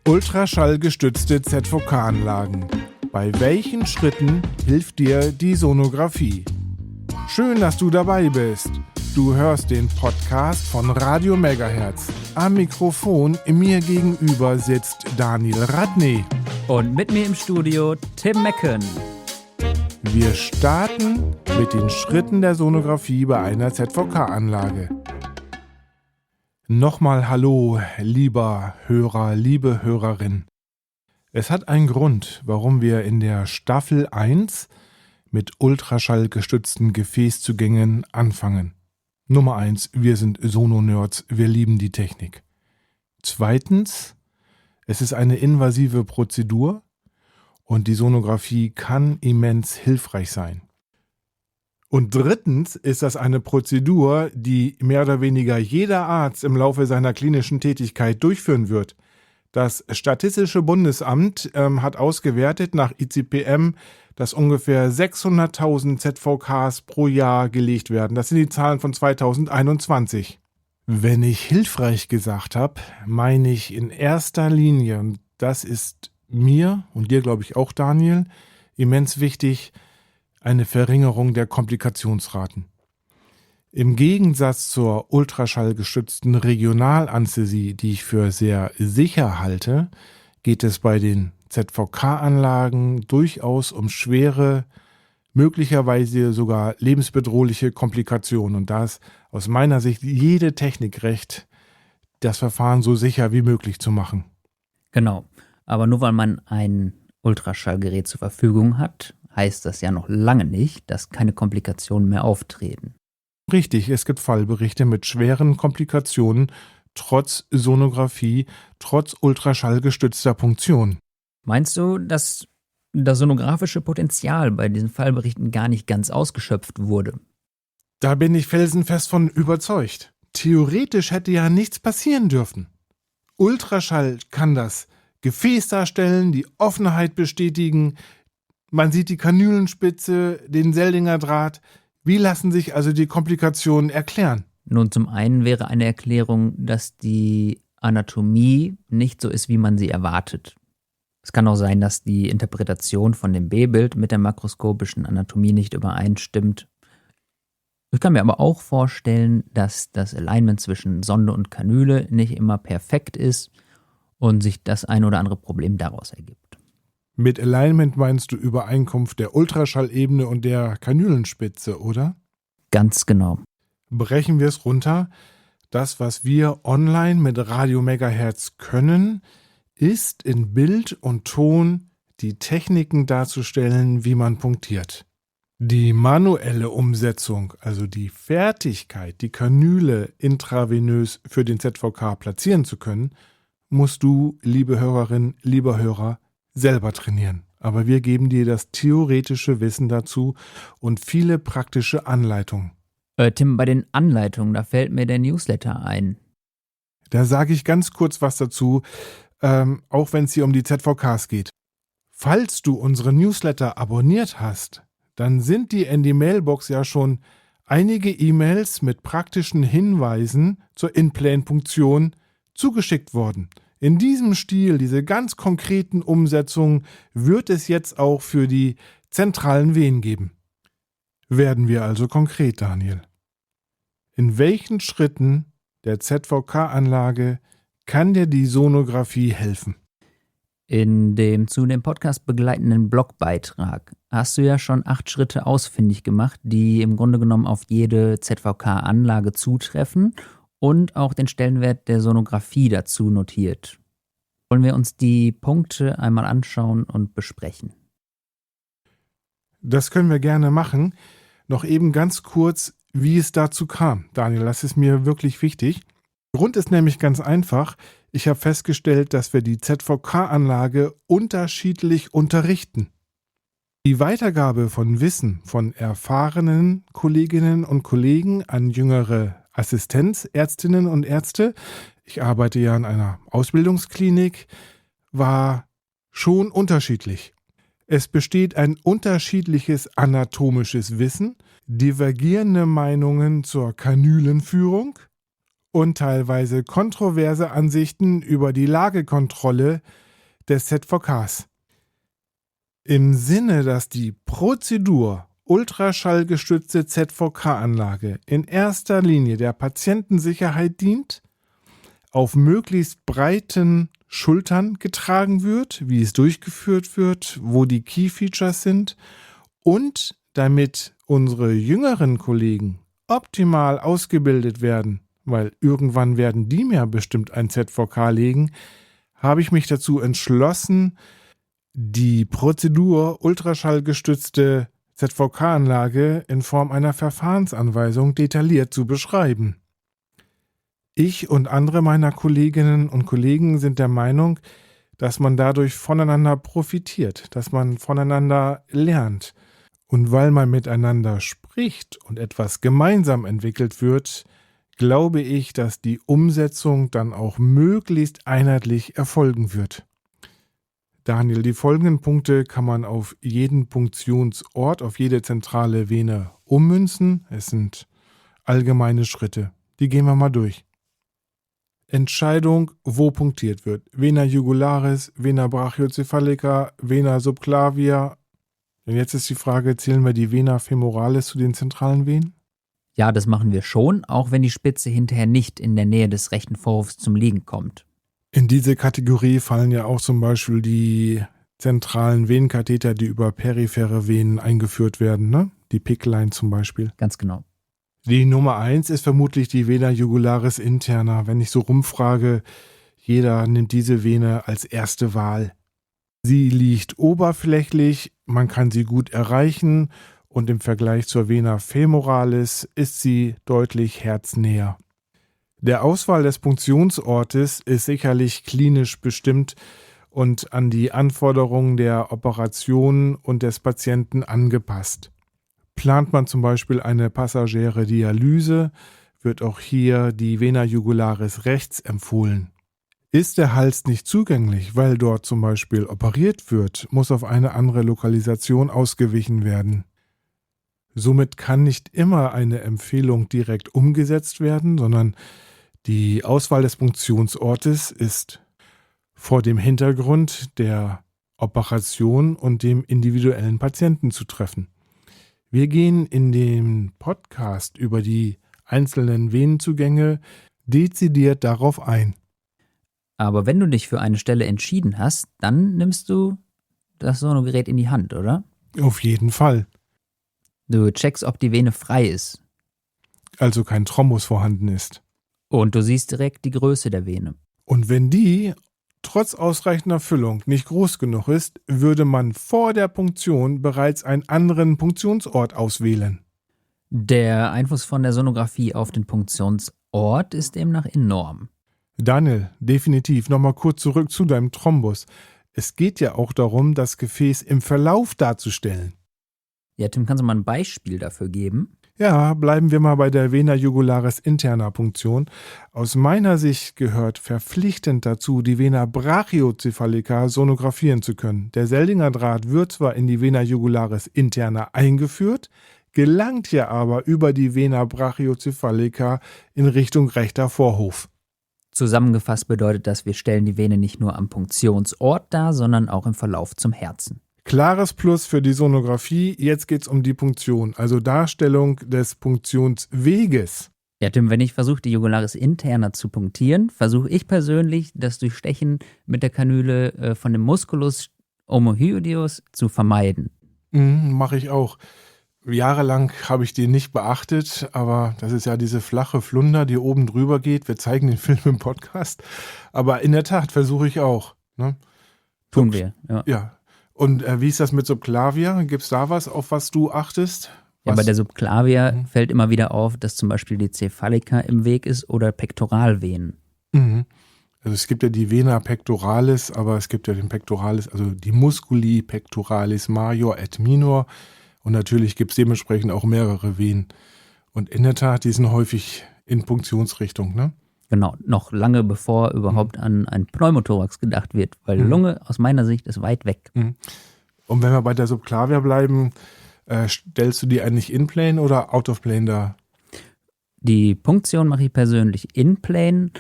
Ultraschallgestützte ZVK-Anlagen. Bei welchen Schritten hilft dir die Sonographie? Schön, dass du dabei bist. Du hörst den Podcast von Radio Megahertz. Am Mikrofon mir gegenüber sitzt Daniel Radny. Und mit mir im Studio Tim Mecken. Wir starten mit den Schritten der Sonographie bei einer ZVK-Anlage. Nochmal hallo, lieber Hörer, liebe Hörerin. Es hat einen Grund, warum wir in der Staffel 1 mit ultraschallgestützten Gefäßzugängen anfangen. Nummer 1, wir sind Sono-Nerds, wir lieben die Technik. Zweitens, es ist eine invasive Prozedur und die Sonographie kann immens hilfreich sein. Und drittens ist das eine Prozedur, die mehr oder weniger jeder Arzt im Laufe seiner klinischen Tätigkeit durchführen wird. Das Statistische Bundesamt hat ausgewertet nach ICPM, dass ungefähr 600.000 ZVKs pro Jahr gelegt werden. Das sind die Zahlen von 2021. Wenn ich hilfreich gesagt habe, meine ich in erster Linie, und das ist mir und dir, glaube ich auch, Daniel, immens wichtig, eine Verringerung der Komplikationsraten. Im Gegensatz zur ultraschallgestützten Regionalanästhesie, die ich für sehr sicher halte, geht es bei den ZVK-Anlagen durchaus um schwere, möglicherweise sogar lebensbedrohliche Komplikationen. Und da ist aus meiner Sicht jede Technik recht, das Verfahren so sicher wie möglich zu machen. Genau, aber nur weil man ein Ultraschallgerät zur Verfügung hat, heißt das ja noch lange nicht, dass keine Komplikationen mehr auftreten. Richtig, es gibt Fallberichte mit schweren Komplikationen, trotz Sonographie, trotz ultraschallgestützter Punktion. Meinst du, dass das sonografische Potenzial bei diesen Fallberichten gar nicht ganz ausgeschöpft wurde? Da bin ich felsenfest von überzeugt. Theoretisch hätte ja nichts passieren dürfen. Ultraschall kann das Gefäß darstellen, die Offenheit bestätigen. Man sieht die Kanülenspitze, den Seldinger Draht. Wie lassen sich also die Komplikationen erklären? Nun, zum einen wäre eine Erklärung, dass die Anatomie nicht so ist, wie man sie erwartet. Es kann auch sein, dass die Interpretation von dem B-Bild mit der makroskopischen Anatomie nicht übereinstimmt. Ich kann mir aber auch vorstellen, dass das Alignment zwischen Sonde und Kanüle nicht immer perfekt ist und sich das ein oder andere Problem daraus ergibt. Mit Alignment meinst du Übereinkunft der Ultraschallebene und der Kanülenspitze, oder? Ganz genau. Brechen wir es runter. Das, was wir online mit Radio Megahertz können, ist in Bild und Ton die Techniken darzustellen, wie man punktiert. Die manuelle Umsetzung, also die Fertigkeit, die Kanüle intravenös für den ZVK platzieren zu können, musst du, liebe Hörerin, lieber Hörer, selber trainieren. Aber wir geben dir das theoretische Wissen dazu und viele praktische Anleitungen. Tim, bei den Anleitungen, da fällt mir der Newsletter ein. Da sage ich ganz kurz was dazu, auch wenn es hier um die ZVKs geht. Falls du unsere Newsletter abonniert hast, dann sind dir in die Mailbox ja schon einige E-Mails mit praktischen Hinweisen zur In-Plane-Punktion zugeschickt worden. In diesem Stil, diese ganz konkreten Umsetzungen, wird es jetzt auch für die zentralen Venen geben. Werden wir also konkret, Daniel. In welchen Schritten der ZVK-Anlage kann dir die Sonographie helfen? In dem zu dem Podcast begleitenden Blogbeitrag hast du ja schon 8 Schritte ausfindig gemacht, die im Grunde genommen auf jede ZVK-Anlage zutreffen und auch den Stellenwert der Sonographie dazu notiert. Wollen wir uns die Punkte einmal anschauen und besprechen? Das können wir gerne machen. Noch eben ganz kurz, wie es dazu kam. Daniel, das ist mir wirklich wichtig. Der Grund ist nämlich ganz einfach. Ich habe festgestellt, dass wir die ZVK-Anlage unterschiedlich unterrichten. Die Weitergabe von Wissen von erfahrenen Kolleginnen und Kollegen an jüngere Assistenzärztinnen und Ärzte, ich arbeite ja in einer Ausbildungsklinik, war schon unterschiedlich. Es besteht ein unterschiedliches anatomisches Wissen, divergierende Meinungen zur Kanülenführung und teilweise kontroverse Ansichten über die Lagekontrolle des ZVKs. Im Sinne, dass die Prozedur ultraschallgestützte ZVK-Anlage in erster Linie der Patientensicherheit dient, auf möglichst breiten Schultern getragen wird, wie es durchgeführt wird, wo die Key-Features sind und damit unsere jüngeren Kollegen optimal ausgebildet werden, weil irgendwann werden die mir bestimmt ein ZVK legen, habe ich mich dazu entschlossen, die Prozedur ultraschallgestützte ZVK-Anlage in Form einer Verfahrensanweisung detailliert zu beschreiben. Ich und andere meiner Kolleginnen und Kollegen sind der Meinung, dass man dadurch voneinander profitiert, dass man voneinander lernt. Und weil man miteinander spricht und etwas gemeinsam entwickelt wird, glaube ich, dass die Umsetzung dann auch möglichst einheitlich erfolgen wird. Daniel, die folgenden Punkte kann man auf jeden Punktionsort, auf jede zentrale Vene ummünzen. Es sind allgemeine Schritte. Die gehen wir mal durch. Entscheidung, wo punktiert wird. Vena jugularis, Vena brachiocephalica, Vena subclavia. Und jetzt ist die Frage, zählen wir die Vena femoralis zu den zentralen Venen? Ja, das machen wir schon, auch wenn die Spitze hinterher nicht in der Nähe des rechten Vorhofs zum Liegen kommt. In diese Kategorie fallen ja auch zum Beispiel die zentralen Venenkatheter, die über periphere Venen eingeführt werden, ne? Die PICC-Line zum Beispiel. Ganz genau. Die Nummer 1 ist vermutlich die Vena jugularis interna. Wenn ich so rumfrage, jeder nimmt diese Vene als erste Wahl. Sie liegt oberflächlich, man kann sie gut erreichen und im Vergleich zur Vena femoralis ist sie deutlich herznäher. Der Auswahl des Punktionsortes ist sicherlich klinisch bestimmt und an die Anforderungen der Operation und des Patienten angepasst. Plant man zum Beispiel eine passagiere Dialyse, wird auch hier die Vena jugularis rechts empfohlen. Ist der Hals nicht zugänglich, weil dort zum Beispiel operiert wird, muss auf eine andere Lokalisation ausgewichen werden. Somit kann nicht immer eine Empfehlung direkt umgesetzt werden, sondern die Auswahl des Punktionsortes ist vor dem Hintergrund der Operation und dem individuellen Patienten zu treffen. Wir gehen in dem Podcast über die einzelnen Venenzugänge dezidiert darauf ein. Aber wenn du dich für eine Stelle entschieden hast, dann nimmst du das Sonogerät in die Hand, oder? Auf jeden Fall. Du checkst, ob die Vene frei ist. Also kein Thrombus vorhanden ist. Und du siehst direkt die Größe der Vene. Und wenn die trotz ausreichender Füllung nicht groß genug ist, würde man vor der Punktion bereits einen anderen Punktionsort auswählen. Der Einfluss von der Sonographie auf den Punktionsort ist demnach enorm. Daniel, definitiv. Nochmal kurz zurück zu deinem Thrombus. Es geht ja auch darum, das Gefäß im Verlauf darzustellen. Ja, Tim, kannst du mal ein Beispiel dafür geben? Ja, bleiben wir mal bei der Vena jugularis interna Punktion. Aus meiner Sicht gehört verpflichtend dazu, die Vena brachiocephalica sonografieren zu können. Der Seldinger Draht wird zwar in die Vena jugularis interna eingeführt, gelangt ja aber über die Vena brachiocephalica in Richtung rechter Vorhof. Zusammengefasst bedeutet das, wir stellen die Vene nicht nur am Punktionsort dar, sondern auch im Verlauf zum Herzen. Klares Plus für die Sonographie, jetzt geht's um die Punktion, also Darstellung des Punktionsweges. Ja, Tim, wenn ich versuche, die Jugularis interna zu punktieren, versuche ich persönlich, das Durchstechen mit der Kanüle von dem Musculus omohyoideus zu vermeiden. Mache ich auch. Jahrelang habe ich den nicht beachtet, aber das ist ja diese flache Flunder, die oben drüber geht. Wir zeigen den Film im Podcast, aber in der Tat versuche ich auch. Ne? Tun wir, ja. Ja. Und wie ist das mit Subclavia? Gibt es da was, auf was du achtest? Ja, bei der Subclavia fällt immer wieder auf, dass zum Beispiel die Cephalica im Weg ist oder Pektoralvenen. Mhm. Also es gibt ja die Vena pectoralis, aber es gibt ja den Pectoralis, also die Musculi pectoralis major et minor. Und natürlich gibt es dementsprechend auch mehrere Venen. Und in der Tat, die sind häufig in Punktionsrichtung, ne? Genau, noch lange bevor überhaupt an ein Pneumothorax gedacht wird, weil Lunge aus meiner Sicht ist weit weg. Und wenn wir bei der Subclavia bleiben, stellst du die eigentlich in-plane oder out of plane dar? Die Punktion mache ich persönlich in Plane.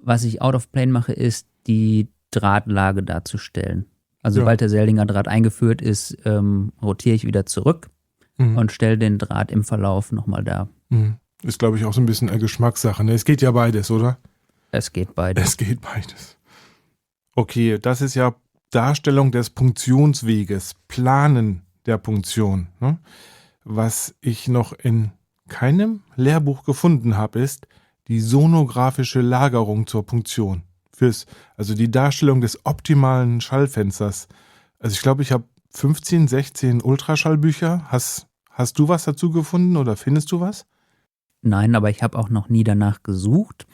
Was ich out of Plane mache, ist die Drahtlage darzustellen. Also sobald der Seldinger Draht eingeführt ist, rotiere ich wieder zurück und stelle den Draht im Verlauf nochmal dar. Ist, glaube ich, auch so ein bisschen eine Geschmackssache. Ne? Es geht ja beides, oder? Es geht beides. Es geht beides. Okay, das ist ja Darstellung des Punktionsweges, Planen der Punktion. Ne? Was ich noch in keinem Lehrbuch gefunden habe, ist die sonografische Lagerung zur Punktion. Also die Darstellung des optimalen Schallfensters. Also ich glaube, ich habe 15, 16 Ultraschallbücher. Hast du was dazu gefunden oder findest du was? Nein, aber ich habe auch noch nie danach gesucht.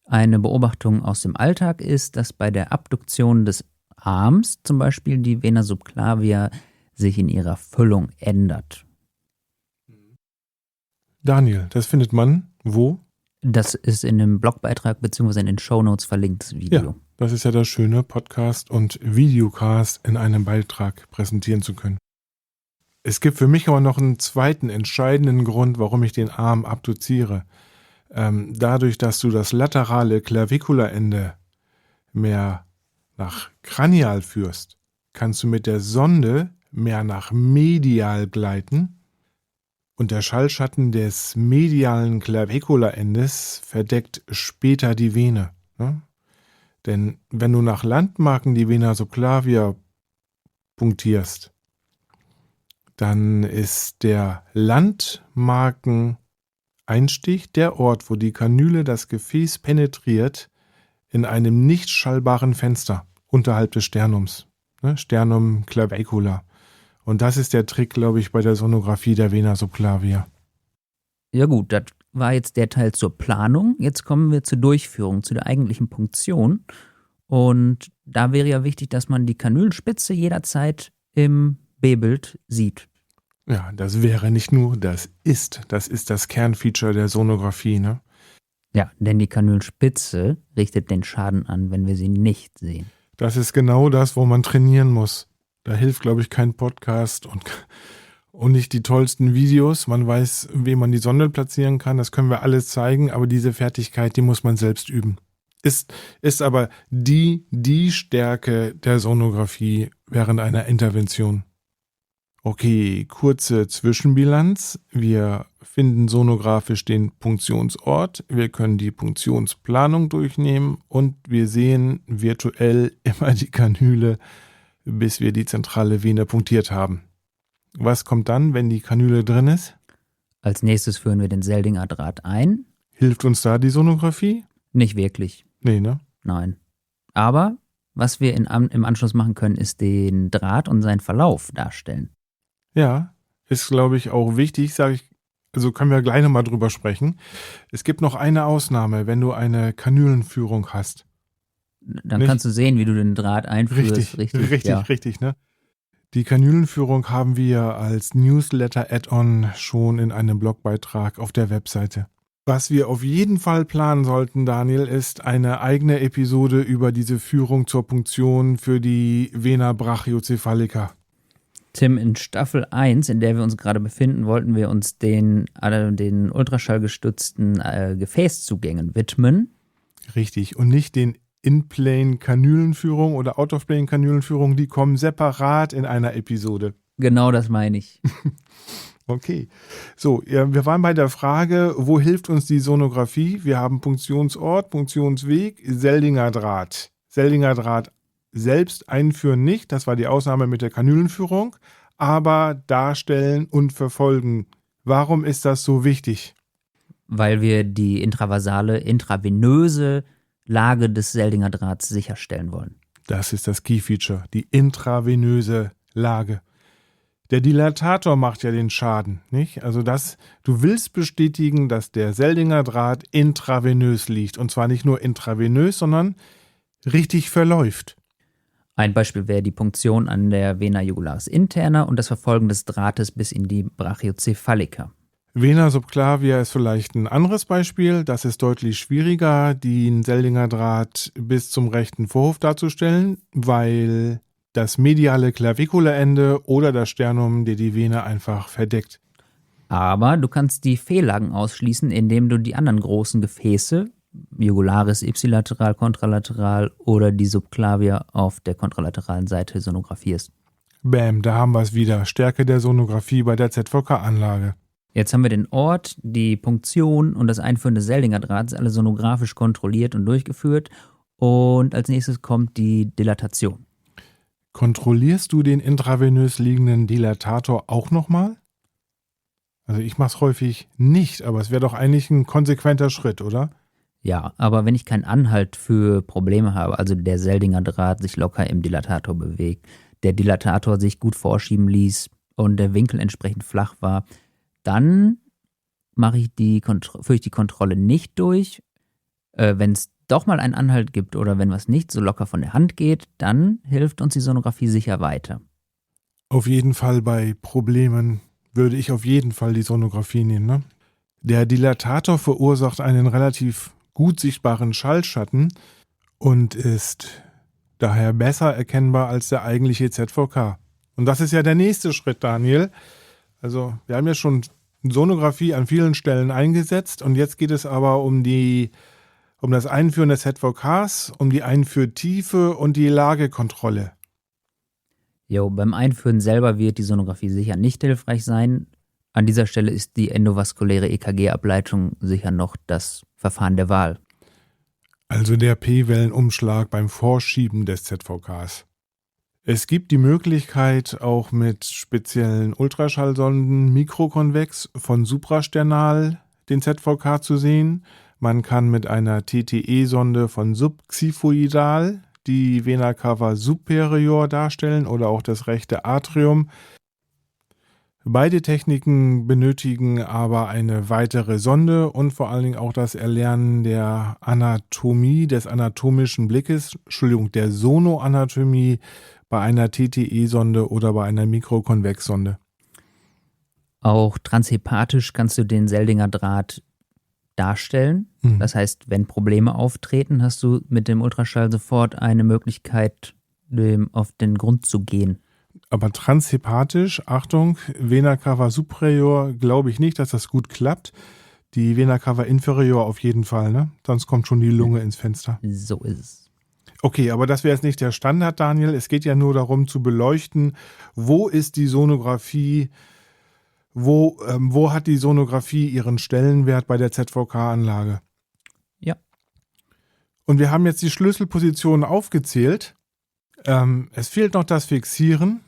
Eine Beobachtung aus dem Alltag ist, dass bei der Abduktion des Arms zum Beispiel die Vena subclavia sich in ihrer Füllung ändert. Daniel, das findet man wo? Das ist in einem Blogbeitrag bzw. in den Shownotes verlinkt, das Video. Ja, das ist ja das Schöne, Podcast und Videocast in einem Beitrag präsentieren zu können. Es gibt für mich aber noch einen zweiten entscheidenden Grund, warum ich den Arm abduziere. Dadurch, dass du das laterale Clavicula-Ende mehr nach kranial führst, kannst du mit der Sonde mehr nach medial gleiten. Und der Schallschatten des medialen Clavicula-Endes verdeckt später die Vene. Ne? Denn wenn du nach Landmarken die Vena subclavia punktierst, dann ist der Landmarkeneinstich, der Ort, wo die Kanüle das Gefäß penetriert, in einem nicht schallbaren Fenster unterhalb des Sternums. Ne? Sternum clavicula. Und das ist der Trick, glaube ich, bei der Sonographie der Vena subclavia. Ja gut, das war jetzt der Teil zur Planung. Jetzt kommen wir zur Durchführung, zu der eigentlichen Punktion. Und da wäre ja wichtig, dass man die Kanülenspitze jederzeit im B-Bild sieht. Ja, das wäre nicht nur, das ist das Kernfeature der Sonographie, ne? Ja, denn die Kanülenspitze richtet den Schaden an, wenn wir sie nicht sehen. Das ist genau das, wo man trainieren muss. Da hilft, glaube ich, kein Podcast und nicht die tollsten Videos. Man weiß, wie man die Sonde platzieren kann. Das können wir alles zeigen. Aber diese Fertigkeit, die muss man selbst üben. Ist aber die Stärke der Sonographie während einer Intervention. Okay, kurze Zwischenbilanz. Wir finden sonografisch den Punktionsort. Wir können die Punktionsplanung durchnehmen. Und wir sehen virtuell immer die Kanüle, bis wir die zentrale Vene punktiert haben. Was kommt dann, wenn die Kanüle drin ist? Als nächstes führen wir den Seldinger Draht ein. Hilft uns da die Sonographie? Nicht wirklich. Nee, ne? Nein. Aber was wir im Anschluss machen können, ist den Draht und seinen Verlauf darstellen. Ja, ist, glaube ich, auch wichtig, also können wir gleich nochmal drüber sprechen. Es gibt noch eine Ausnahme, wenn du eine Kanülenführung hast. Dann Nicht? kannst du sehen, wie du den Draht einführst. Richtig, ne? Die Kanülenführung haben wir als Newsletter-Add-on schon in einem Blogbeitrag auf der Webseite. Was wir auf jeden Fall planen sollten, Daniel, ist eine eigene Episode über diese Führung zur Punktion für die Vena brachiocephalica. Tim, in Staffel 1, in der wir uns gerade befinden, wollten wir uns den ultraschallgestützten Gefäßzugängen widmen. Richtig, und nicht den In-Plane-Kanülenführung oder Out-of-Plane-Kanülenführung, die kommen separat in einer Episode. Genau das meine ich. Okay, so, wir waren bei der Frage, wo hilft uns die Sonographie? Wir haben Punktionsort, Punktionsweg, Seldinger Draht. Seldinger Draht selbst einführen nicht, das war die Ausnahme mit der Kanülenführung, aber darstellen und verfolgen. Warum ist das so wichtig? Weil wir die intravenöse Lage des Seldinger Drahts sicherstellen wollen. Das ist das Key-Feature, die intravenöse Lage. Der Dilatator macht ja den Schaden, nicht? Also du willst bestätigen, dass der Seldinger Draht intravenös liegt. Und zwar nicht nur intravenös, sondern richtig verläuft. Ein Beispiel wäre die Punktion an der Vena jugularis interna und das Verfolgen des Drahtes bis in die Brachiocephalica. Vena subclavia ist vielleicht ein anderes Beispiel. Das ist deutlich schwieriger, den Seldinger Draht bis zum rechten Vorhof darzustellen, weil das mediale Claviculaende oder das Sternum dir die Vene einfach verdeckt. Aber du kannst die Fehllagen ausschließen, indem du die anderen großen Gefäße, Jugularis, ipsilateral, kontralateral oder die Subclavia auf der kontralateralen Seite sonografierst. Bäm, da haben wir es wieder. Stärke der Sonographie bei der ZVK-Anlage. Jetzt haben wir den Ort, die Punktion und das Einführen des Seldinger Drahts alle sonografisch kontrolliert und durchgeführt. Und als nächstes kommt die Dilatation. Kontrollierst du den intravenös liegenden Dilatator auch nochmal? Also ich mache es häufig nicht, aber es wäre doch eigentlich ein konsequenter Schritt, oder? Ja, aber wenn ich keinen Anhalt für Probleme habe, also der Seldinger Draht sich locker im Dilatator bewegt, der Dilatator sich gut vorschieben ließ und der Winkel entsprechend flach war, dann führe ich die Kontrolle nicht durch. Wenn es doch mal einen Anhalt gibt oder wenn was nicht so locker von der Hand geht, dann hilft uns die Sonographie sicher weiter. Auf jeden Fall bei Problemen würde ich auf jeden Fall die Sonographie nehmen, ne? Der Dilatator verursacht einen relativ gut sichtbaren Schallschatten und ist daher besser erkennbar als der eigentliche ZVK. Und das ist ja der nächste Schritt, Daniel. Also wir haben ja schon Sonographie an vielen Stellen eingesetzt und jetzt geht es aber um das Einführen des ZVKs, um die Einführtiefe und die Lagekontrolle. Jo, beim Einführen selber wird die Sonographie sicher nicht hilfreich sein. An dieser Stelle ist die endovaskuläre EKG-Ableitung sicher noch das Verfahren der Wahl. Also der P-Wellenumschlag beim Vorschieben des ZVKs. Es gibt die Möglichkeit, auch mit speziellen Ultraschallsonden mikrokonvex von suprasternal den ZVK zu sehen. Man kann mit einer TTE-Sonde von subxiphoidal die Vena cava superior darstellen oder auch das rechte Atrium. Beide Techniken benötigen aber eine weitere Sonde und vor allen Dingen auch das Erlernen der Anatomie, des anatomischen Blickes, der Sonoanatomie bei einer TTE-Sonde oder bei einer Mikrokonvexsonde. Auch transhepatisch kannst du den Seldinger Draht darstellen. Das heißt, wenn Probleme auftreten, hast du mit dem Ultraschall sofort eine Möglichkeit, auf den Grund zu gehen. Aber transhepatisch, Achtung, Vena cava superior, glaube ich nicht, dass das gut klappt. Die Vena cava inferior auf jeden Fall, ne? Sonst kommt schon die Lunge ins Fenster. So ist es. Okay, aber das wäre jetzt nicht der Standard, Daniel. Es geht ja nur darum zu beleuchten, wo ist die Sonographie, wo hat die Sonographie ihren Stellenwert bei der ZVK-Anlage. Ja. Und wir haben jetzt die Schlüsselpositionen aufgezählt. Es fehlt noch das Fixieren.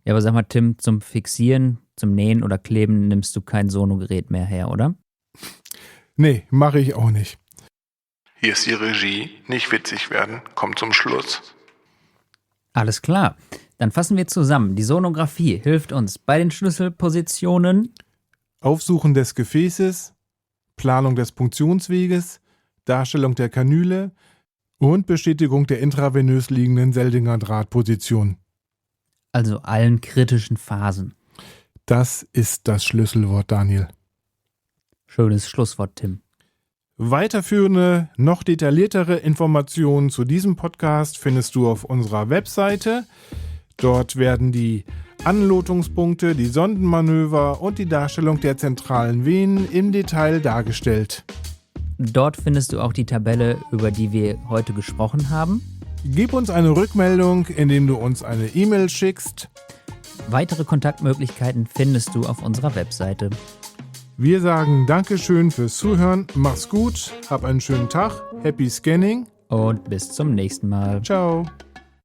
Ja, aber sag mal, Tim, zum Fixieren, zum Nähen oder Kleben nimmst du kein Sonogerät mehr her, oder? Nee, mache ich auch nicht. Hier ist die Regie. Nicht witzig werden. Kommt zum Schluss. Alles klar. Dann fassen wir zusammen. Die Sonographie hilft uns bei den Schlüsselpositionen. Aufsuchen des Gefäßes, Planung des Punktionsweges, Darstellung der Kanüle und Bestätigung der intravenös liegenden Seldinger Drahtposition. Also allen kritischen Phasen. Das ist das Schlüsselwort, Daniel. Schönes Schlusswort, Tim. Weiterführende, noch detailliertere Informationen zu diesem Podcast findest du auf unserer Webseite. Dort werden die Anlotungspunkte, die Sondenmanöver und die Darstellung der zentralen Venen im Detail dargestellt. Dort findest du auch die Tabelle, über die wir heute gesprochen haben. Gib uns eine Rückmeldung, indem du uns eine E-Mail schickst. Weitere Kontaktmöglichkeiten findest du auf unserer Webseite. Wir sagen Dankeschön fürs Zuhören, mach's gut, hab einen schönen Tag, happy Scanning Und bis zum nächsten Mal. Ciao.